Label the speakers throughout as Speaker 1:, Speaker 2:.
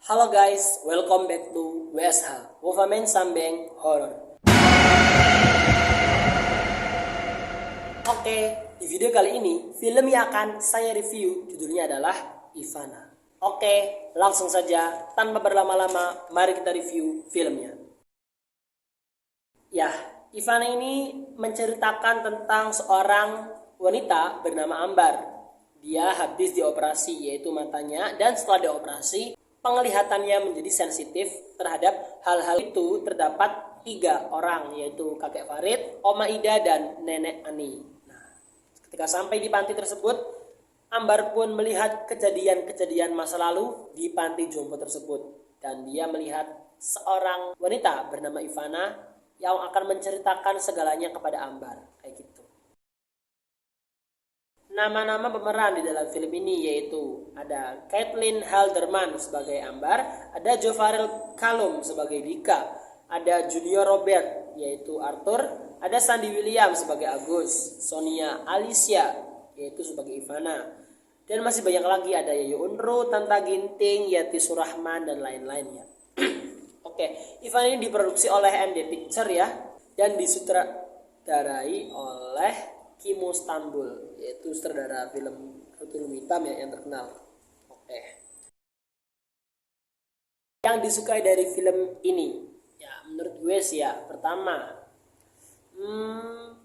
Speaker 1: Halo guys, welcome back to WSH, Wofamen Sambeng Horror. Oke, di video kali ini, film yang akan saya review judulnya adalah Ivana. Oke, langsung saja, tanpa berlama-lama, mari kita review filmnya. Ya, Ivana ini menceritakan tentang seorang wanita bernama Ambar. Dia habis dioperasi, yaitu matanya, dan setelah dioperasi, penglihatannya menjadi sensitif terhadap hal-hal itu. Terdapat 3 orang, yaitu kakek Farid, Oma Ida, dan nenek Ani. Nah, ketika sampai di panti tersebut, Ambar pun melihat kejadian-kejadian masa lalu di panti jompo tersebut. Dan dia melihat seorang wanita bernama Ivana yang akan menceritakan segalanya kepada Ambar. Kayak gitu. Nama-nama pemeran di dalam film ini yaitu ada Caitlin Halderman sebagai Ambar, ada Jovarel Kalum sebagai Dika, ada Junior Robert yaitu Arthur, ada Sandy William sebagai Agus, Sonia Alicia yaitu sebagai Ivana, dan masih banyak lagi, ada Yayu Unru, Tanta Ginting, Yati Surahman, dan lain-lainnya. Oke, Ivana ini diproduksi oleh MD Picture ya, dan disutradarai oleh Kimo Stambul, yaitu sutradara film hitam ya, yang terkenal. Oke. Yang disukai dari film ini, ya menurut gue sih ya, pertama,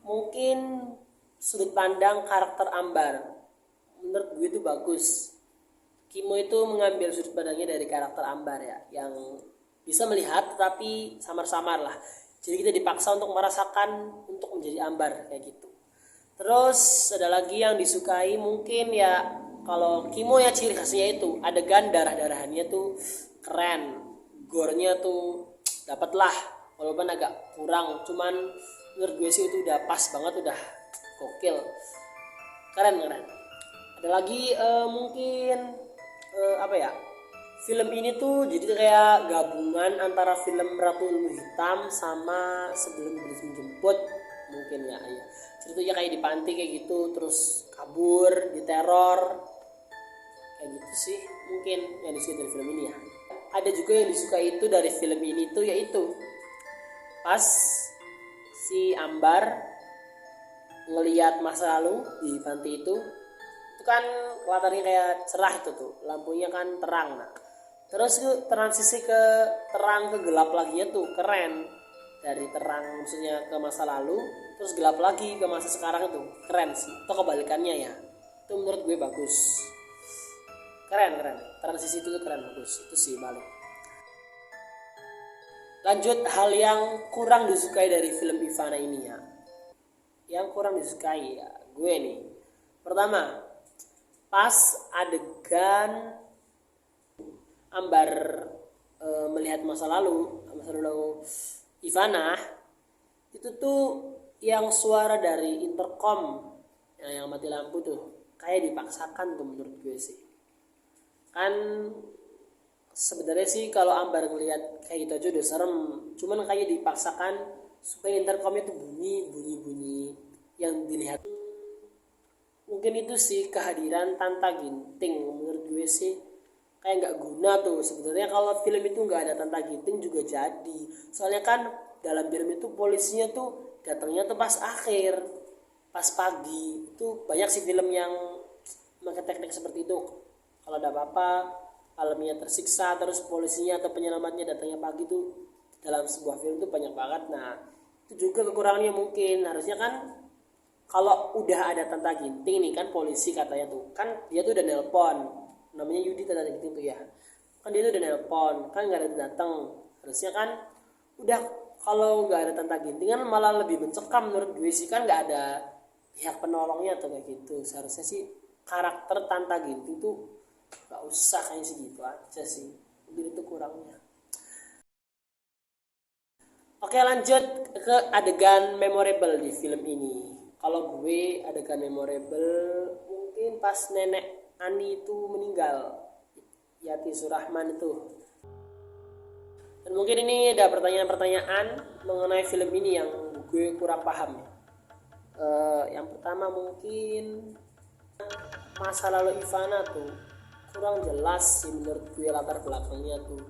Speaker 1: mungkin sudut pandang karakter Ambar. Menurut gue itu bagus. Kimo itu mengambil sudut pandangnya dari karakter Ambar ya, yang bisa melihat tetapi samar-samar lah. Jadi kita dipaksa untuk merasakan untuk menjadi Ambar kayak gitu. Terus ada lagi yang disukai mungkin ya, kalau Kimo ya ciri khasnya itu adegan darah-darahannya tuh keren, gore-nya tuh dapet lah, walaupun agak kurang, cuman menurut gue sih itu udah pas banget, udah gokil, keren. Ada lagi mungkin apa ya, film ini tuh jadi kayak gabungan antara film Ratu Ilmu Hitam sama Sebelum Iblis Menjemput mungkin ya. Ceritanya kayak di panti kayak gitu, terus kabur, diteror, kayak gitu sih mungkin yang disukai dari film ini ya. Ada juga yang disukai itu dari film ini tuh, yaitu pas si Ambar ngelihat masa lalu di panti itu kan latarnya kayak cerah itu tuh, lampunya kan terang. Nah, terus transisi ke terang ke gelap lagi tuh keren. Dari terang maksudnya ke masa lalu, terus gelap lagi ke masa sekarang, itu keren sih. Atau kebalikannya ya, itu menurut gue bagus, keren. Transisi itu tuh keren, bagus itu sih balik. Lanjut, hal yang kurang disukai dari film Ivana ini ya, yang kurang disukai ya gue nih, pertama, pas adegan Ambar melihat masa lalu Ivana, itu tuh yang suara dari intercom yang mati lampu tuh kayak dipaksakan tuh menurut gue sih. Kan sebenarnya sih kalau Ambar ngelihat kayak gitu aja udah serem, cuman kayak dipaksakan supaya intercomnya tuh bunyi yang dilihat. Mungkin itu sih kehadiran Tanta Ginting, menurut gue sih kayak nggak guna tuh. Sebenarnya kalau film itu nggak ada Tanta Ginting juga jadi, soalnya kan dalam film itu polisinya tuh datangnya tuh pas akhir, pas pagi. Itu banyak sih film yang pakai teknik seperti itu. Kalau ada apa-apa, alamnya tersiksa, terus polisinya atau penyelamatnya datangnya pagi tuh, dalam sebuah film tuh banyak banget. Nah, itu juga kekurangannya mungkin. Harusnya kan kalau udah ada Tanta Ginting nih kan, polisi katanya tuh kan dia tuh udah nelpon, namanya Yudi Tanta Ginting tuh ya, kan dia tuh udah nelpon, kan nggak ada datang. Harusnya kan udah, kalau nggak ada Tanta Ginting kan malah lebih mencekam menurut gue sih, kan nggak ada pihak penolongnya atau kayak gitu. Seharusnya sih karakter Tanta Ginting tuh nggak usah, kayak segitu aja sih, mungkin itu kurangnya. Oke, lanjut ke adegan memorable di film ini. Kalau gue adegan memorable mungkin pas nenek Ani itu meninggal, Yati Surahman itu. Dan mungkin ini ada pertanyaan-pertanyaan mengenai film ini yang gue kurang paham. Yang pertama mungkin masa lalu Ivana tuh kurang jelas sih menurut gue latar belakangnya tuh.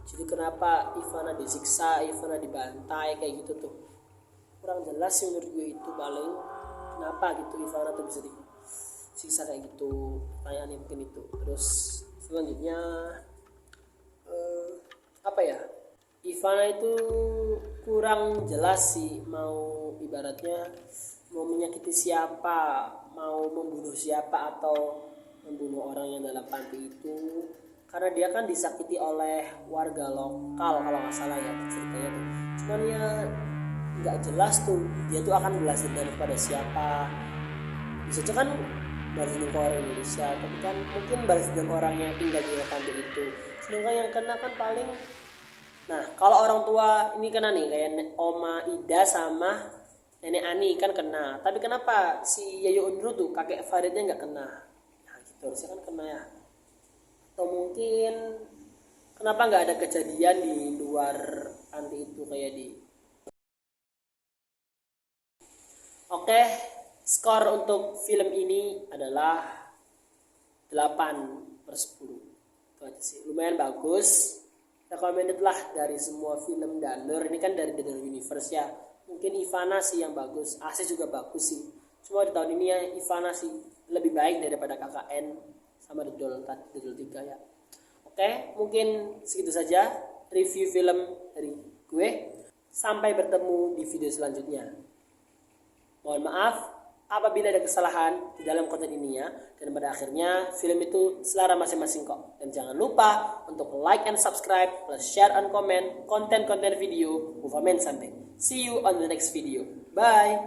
Speaker 1: Jadi kenapa Ivana disiksa, Ivana dibantai kayak gitu tuh, kurang jelas sih menurut gue itu. Paling kenapa gitu Ivana tuh bisa disiksa kayak gitu, pertanyaannya mungkin itu. Terus selanjutnya apa ya, Ivana itu kurang jelas sih, mau ibaratnya mau menyakiti siapa, mau membunuh siapa atau membunuh orang yang dalam panti itu, karena dia kan disakiti oleh warga lokal kalau nggak salah ya ceritanya tuh. Cuman ya nggak jelas tuh dia tuh akan balas dendam kepada siapa. Bisa aja kan balas dendam ke orang Indonesia, tapi kan mungkin balas dendam orang yang tinggal di panti itu. Sedangkan yang kena kan paling, nah kalau orang tua ini kena nih kayak Oma Ida sama Nenek Ani kan kena, tapi kenapa si Yayu Undru tuh kakek Faridnya nggak kena? Nah gitu, harusnya kan kena ya. Atau mungkin kenapa nggak ada kejadian di luar panti itu kayak di. Oke, skor untuk film ini adalah 8/10. Itu aja sih, lumayan bagus, recommended lah dari semua film Danur. Ini kan dari Danur Universe ya. Mungkin Ivana sih yang bagus, AC juga bagus sih. Cuma di tahun ini ya Ivana sih lebih baik daripada KKN sama The Doll 3 ya. Oke, mungkin segitu saja review film dari gue. Sampai bertemu di video selanjutnya. Mohon maaf apabila ada kesalahan di dalam konten ini ya. Dan pada akhirnya film itu selera masing-masing kok. Dan jangan lupa untuk like and subscribe, plus share and comment konten-konten video Movamen Santai. See you on the next video. Bye.